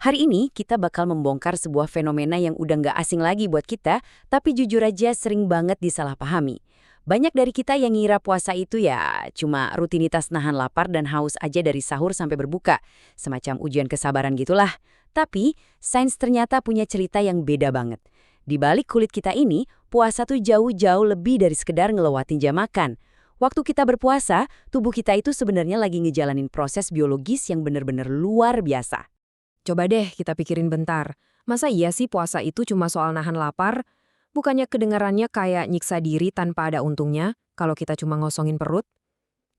Hari ini kita bakal membongkar sebuah fenomena yang udah nggak asing lagi buat kita, tapi jujur aja sering banget disalahpahami. Banyak dari kita yang ngira puasa itu ya cuma rutinitas nahan lapar dan haus aja dari sahur sampai berbuka. Semacam ujian kesabaran gitulah. Tapi, sains ternyata punya cerita yang beda banget. Di balik kulit kita ini, puasa tuh jauh-jauh lebih dari sekedar ngelewatin jam makan. Waktu kita berpuasa, tubuh kita itu sebenarnya lagi ngejalanin proses biologis yang bener-bener luar biasa. Coba deh kita pikirin bentar. Masa iya sih puasa itu cuma soal nahan lapar? Bukannya kedengarannya kayak nyiksa diri tanpa ada untungnya kalau kita cuma ngosongin perut?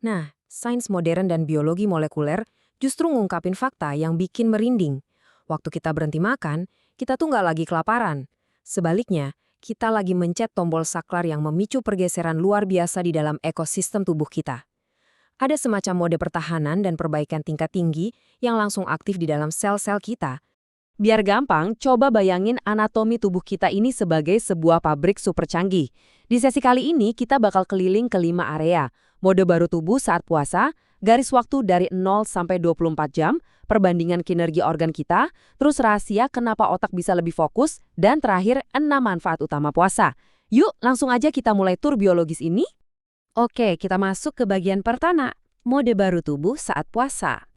Nah, sains modern dan biologi molekuler justru ngungkapin fakta yang bikin merinding. Waktu kita berhenti makan, kita tuh nggak lagi kelaparan. Sebaliknya, kita lagi mencet tombol saklar yang memicu pergeseran luar biasa di dalam ekosistem tubuh kita. Ada semacam mode pertahanan dan perbaikan tingkat tinggi yang langsung aktif di dalam sel-sel kita. Biar gampang, coba bayangin anatomi tubuh kita ini sebagai sebuah pabrik super canggih. Di sesi kali ini kita bakal keliling ke 5 area. Mode baru tubuh saat puasa, garis waktu dari 0 sampai 24 jam, perbandingan kinerja organ kita, terus rahasia kenapa otak bisa lebih fokus, dan terakhir 6 manfaat utama puasa. Yuk, langsung aja kita mulai tur biologis ini. Oke, kita masuk ke bagian pertama, mode baru tubuh saat puasa.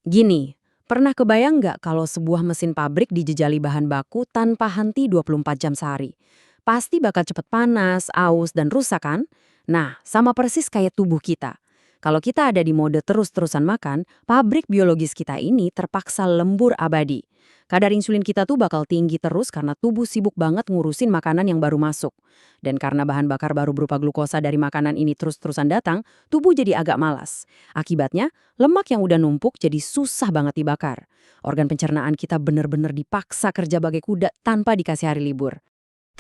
Gini, pernah kebayang nggak kalau sebuah mesin pabrik dijejali bahan baku tanpa henti 24 jam sehari? Pasti bakal cepet panas, aus, dan rusak kan? Nah, sama persis kayak tubuh kita. Kalau kita ada di mode terus-terusan makan, pabrik biologis kita ini terpaksa lembur abadi. Kadar insulin kita tuh bakal tinggi terus karena tubuh sibuk banget ngurusin makanan yang baru masuk. Dan karena bahan bakar baru berupa glukosa dari makanan ini terus-terusan datang, tubuh jadi agak malas. Akibatnya, lemak yang udah numpuk jadi susah banget dibakar. Organ pencernaan kita bener-bener dipaksa kerja bagai kuda tanpa dikasih hari libur.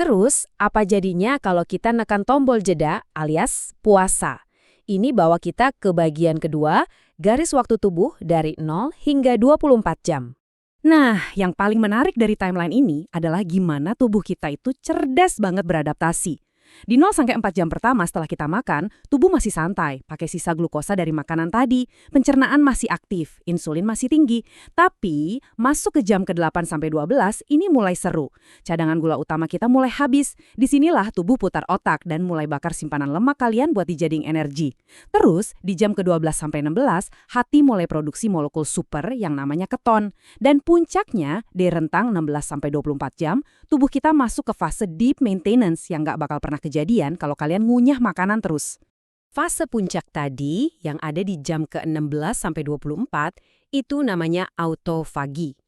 Terus, apa jadinya kalau kita nekan tombol jeda alias puasa? Ini bawa kita ke bagian kedua, garis waktu tubuh dari 0 hingga 24 jam. Nah, yang paling menarik dari timeline ini adalah gimana tubuh kita itu cerdas banget beradaptasi. Di 0 sampai 4 jam pertama setelah kita makan, tubuh masih santai, pakai sisa glukosa dari makanan tadi, pencernaan masih aktif, insulin masih tinggi. Tapi, masuk ke jam ke-8 sampai 12, ini mulai seru. Cadangan gula utama kita mulai habis. Disinilah tubuh putar otak dan mulai bakar simpanan lemak kalian buat dijadiin energi. Terus, di jam ke-12 sampai 16, hati mulai produksi molekul super yang namanya keton. Dan puncaknya, di rentang 16 sampai 24 jam, tubuh kita masuk ke fase deep maintenance yang nggak bakal pernah kejadian kalau kalian ngunyah makanan terus. Fase puncak tadi yang ada di jam ke-16 sampai 24 itu namanya autofagi.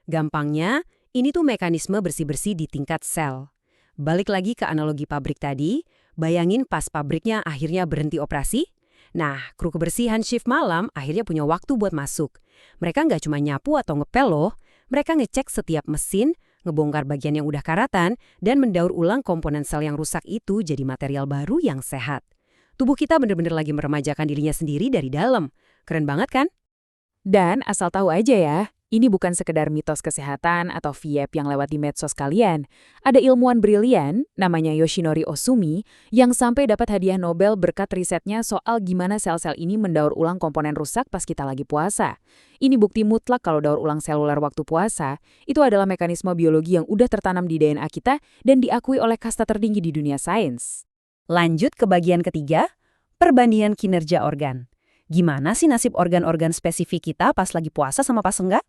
Gampangnya, ini tuh mekanisme bersih-bersih di tingkat sel. Balik lagi ke analogi pabrik tadi, bayangin pas pabriknya akhirnya berhenti operasi. Nah, kru kebersihan shift malam akhirnya punya waktu buat masuk. Mereka nggak cuma nyapu atau ngepel loh, mereka ngecek setiap mesin, ngebongkar bagian yang udah karatan, dan mendaur ulang komponen sel yang rusak itu jadi material baru yang sehat. Tubuh kita bener-bener lagi meremajakan dirinya sendiri dari dalam. Keren banget kan? Dan asal tahu aja ya, ini bukan sekedar mitos kesehatan atau vibe yang lewat di medsos kalian. Ada ilmuwan brilian, namanya Yoshinori Ohsumi, yang sampai dapat hadiah Nobel berkat risetnya soal gimana sel-sel ini mendaur ulang komponen rusak pas kita lagi puasa. Ini bukti mutlak kalau daur ulang seluler waktu puasa, itu adalah mekanisme biologi yang udah tertanam di DNA kita dan diakui oleh kasta tertinggi di dunia sains. Lanjut ke bagian ketiga, perbandingan kinerja organ. Gimana sih nasib organ-organ spesifik kita pas lagi puasa sama pas enggak?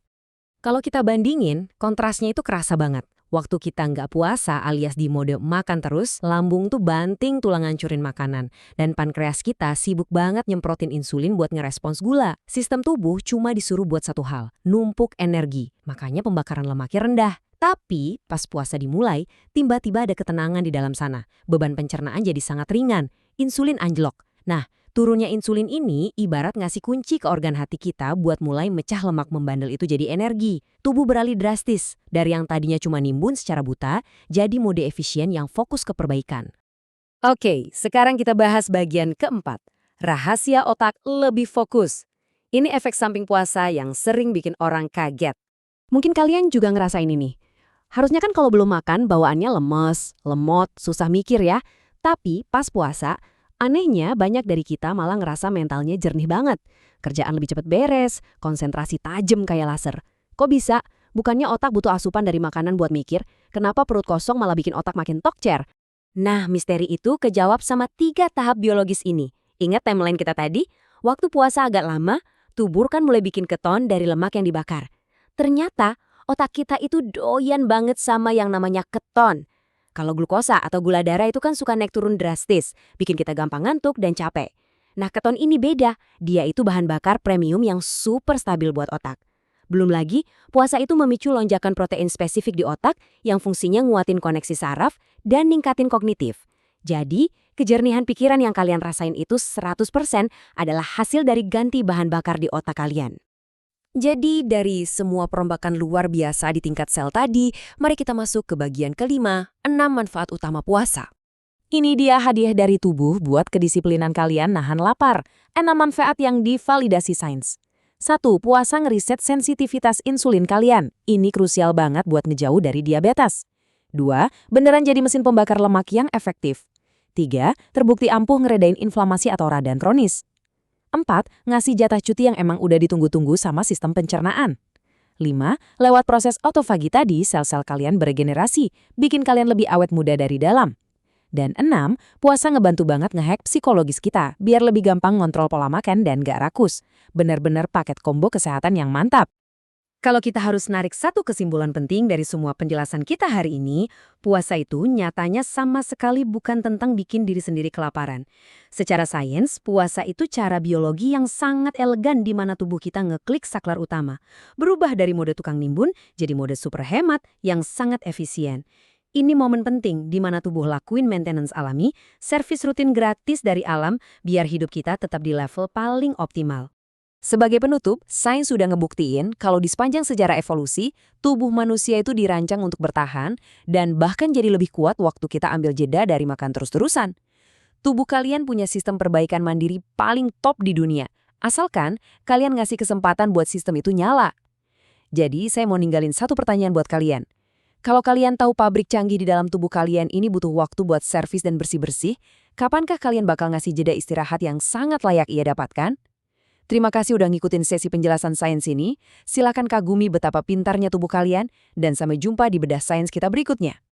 Kalau kita bandingin, kontrasnya itu kerasa banget. Waktu kita nggak puasa alias di mode makan terus, lambung tuh banting tulang ngancurin makanan. Dan pankreas kita sibuk banget nyemprotin insulin buat ngerespons gula. Sistem tubuh cuma disuruh buat satu hal, numpuk energi. Makanya pembakaran lemaknya rendah. Tapi pas puasa dimulai, tiba-tiba ada ketenangan di dalam sana. Beban pencernaan jadi sangat ringan. Insulin anjlok. Nah, turunnya insulin ini ibarat ngasih kunci ke organ hati kita buat mulai mecah lemak membandel itu jadi energi. Tubuh beralih drastis, dari yang tadinya cuma nimbun secara buta, jadi mode efisien yang fokus ke perbaikan. Oke, sekarang kita bahas bagian keempat. Rahasia otak lebih fokus. Ini efek samping puasa yang sering bikin orang kaget. Mungkin kalian juga ngerasain ini. Harusnya kan kalau belum makan bawaannya lemes, lemot, susah mikir ya. Tapi pas puasa, anehnya, banyak dari kita malah ngerasa mentalnya jernih banget. Kerjaan lebih cepat beres, konsentrasi tajam kayak laser. Kok bisa? Bukannya otak butuh asupan dari makanan buat mikir, kenapa perut kosong malah bikin otak makin tokcer? Nah, misteri itu kejawab sama 3 tahap biologis ini. Ingat timeline kita tadi? Waktu puasa agak lama, tubuh kan mulai bikin keton dari lemak yang dibakar. Ternyata, otak kita itu doyan banget sama yang namanya keton. Kalau glukosa atau gula darah itu kan suka naik turun drastis, bikin kita gampang ngantuk dan capek. Nah, keton ini beda. Dia itu bahan bakar premium yang super stabil buat otak. Belum lagi, puasa itu memicu lonjakan protein spesifik di otak yang fungsinya nguatin koneksi saraf dan ningkatin kognitif. Jadi, kejernihan pikiran yang kalian rasain itu 100% adalah hasil dari ganti bahan bakar di otak kalian. Jadi, dari semua perombakan luar biasa di tingkat sel tadi, mari kita masuk ke bagian kelima, 6 manfaat utama puasa. Ini dia hadiah dari tubuh buat kedisiplinan kalian nahan lapar. 6 manfaat yang divalidasi sains. 1. Puasa ngeriset sensitivitas insulin kalian. Ini krusial banget buat ngejauh dari diabetes. 2. Beneran jadi mesin pembakar lemak yang efektif. 3. Terbukti ampuh ngeredain inflamasi atau radang kronis. 4. Ngasih jatah cuti yang emang udah ditunggu-tunggu sama sistem pencernaan. 5. Lewat proses otofagi tadi, sel-sel kalian beregenerasi, bikin kalian lebih awet muda dari dalam. Dan 6. Puasa ngebantu banget ngehack psikologis kita, biar lebih gampang ngontrol pola makan dan gak rakus. Bener-bener paket combo kesehatan yang mantap. Kalau kita harus narik satu kesimpulan penting dari semua penjelasan kita hari ini, puasa itu nyatanya sama sekali bukan tentang bikin diri sendiri kelaparan. Secara sains, puasa itu cara biologi yang sangat elegan di mana tubuh kita ngeklik saklar utama. Berubah dari mode tukang nimbun jadi mode super hemat yang sangat efisien. Ini momen penting di mana tubuh lakuin maintenance alami, servis rutin gratis dari alam biar hidup kita tetap di level paling optimal. Sebagai penutup, sains sudah ngebuktiin kalau di sepanjang sejarah evolusi, tubuh manusia itu dirancang untuk bertahan dan bahkan jadi lebih kuat waktu kita ambil jeda dari makan terus-terusan. Tubuh kalian punya sistem perbaikan mandiri paling top di dunia, asalkan kalian ngasih kesempatan buat sistem itu nyala. Jadi, saya mau ninggalin satu pertanyaan buat kalian. Kalau kalian tahu pabrik canggih di dalam tubuh kalian ini butuh waktu buat servis dan bersih-bersih, kapankah kalian bakal ngasih jeda istirahat yang sangat layak ia dapatkan? Terima kasih udah ngikutin sesi penjelasan sains ini. Silakan kagumi betapa pintarnya tubuh kalian, dan sampai jumpa di bedah sains kita berikutnya.